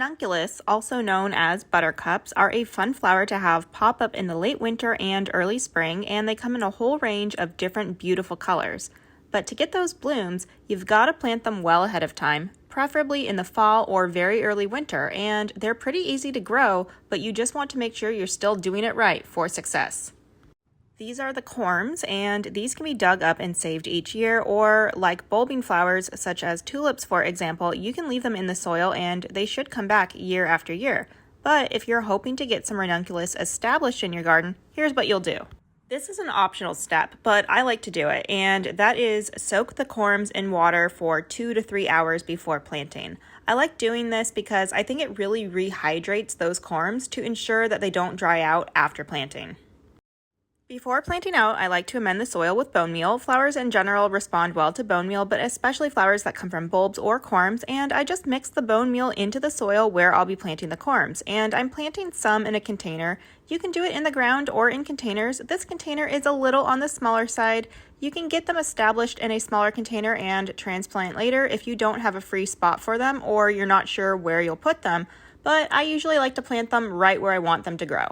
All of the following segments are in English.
Ranunculus, also known as buttercups, are a fun flower to have pop up in the late winter and early spring, and they come in a whole range of different beautiful colors. But to get those blooms, you've got to plant them well ahead of time, preferably in the fall or very early winter, and they're pretty easy to grow, but you just want to make sure you're still doing it right for success. These are the corms, and these can be dug up and saved each year, or like bulbing flowers such as tulips, for example, you can leave them in the soil and they should come back year after year. But if you're hoping to get some ranunculus established in your garden, here's what you'll do. This is an optional step, but I like to do it, and that is soak the corms in water for 2 to 3 hours before planting. I like doing this because I think it really rehydrates those corms to ensure that they don't dry out after planting. Before planting out, I like to amend the soil with bone meal. Flowers in general respond well to bone meal, but especially flowers that come from bulbs or corms, and I just mix the bone meal into the soil where I'll be planting the corms. And I'm planting some in a container. You can do it in the ground or in containers. This container is a little on the smaller side. You can get them established in a smaller container and transplant later if you don't have a free spot for them or you're not sure where you'll put them, but I usually like to plant them right where I want them to grow.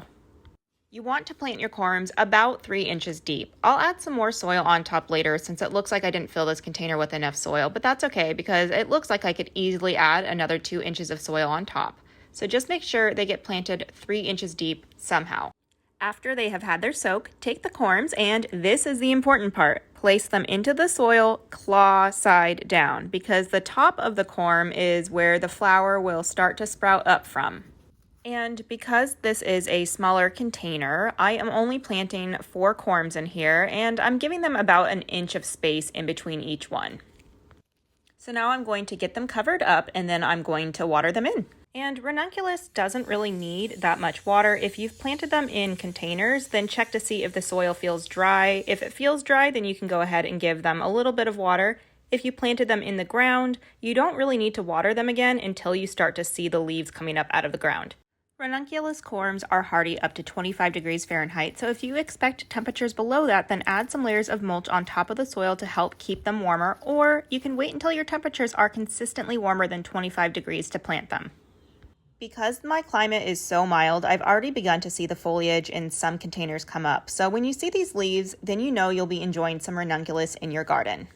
You want to plant your corms about 3 inches deep. I'll add some more soil on top later since it looks like I didn't fill this container with enough soil, but that's okay because it looks like I could easily add another 2 inches of soil on top. So just make sure they get planted 3 inches deep somehow. After they have had their soak, take the corms, and this is the important part, place them into the soil claw side down because the top of the corm is where the flower will start to sprout up from. And because this is a smaller container, I am only planting 4 corms in here, and I'm giving them about 1 inch of space in between each one. So now I'm going to get them covered up, and then I'm going to water them in. And ranunculus doesn't really need that much water. If you've planted them in containers, then check to see if the soil feels dry. If it feels dry, then you can go ahead and give them a little bit of water. If you planted them in the ground, you don't really need to water them again until you start to see the leaves coming up out of the ground. Ranunculus corms are hardy up to 25 degrees Fahrenheit, so if you expect temperatures below that, then add some layers of mulch on top of the soil to help keep them warmer, or you can wait until your temperatures are consistently warmer than 25 degrees to plant them. Because my climate is so mild, I've already begun to see the foliage in some containers come up, so when you see these leaves, then you know you'll be enjoying some ranunculus in your garden.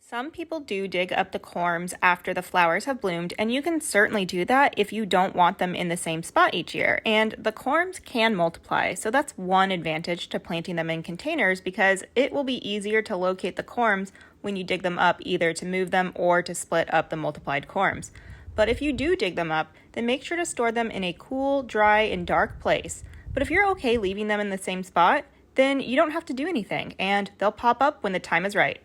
Some people do dig up the corms after the flowers have bloomed, and you can certainly do that if you don't want them in the same spot each year. And the corms can multiply, so that's one advantage to planting them in containers because it will be easier to locate the corms when you dig them up, either to move them or to split up the multiplied corms. But if you do dig them up, then make sure to store them in a cool, dry, and dark place. But if you're okay leaving them in the same spot, then you don't have to do anything, and they'll pop up when the time is right.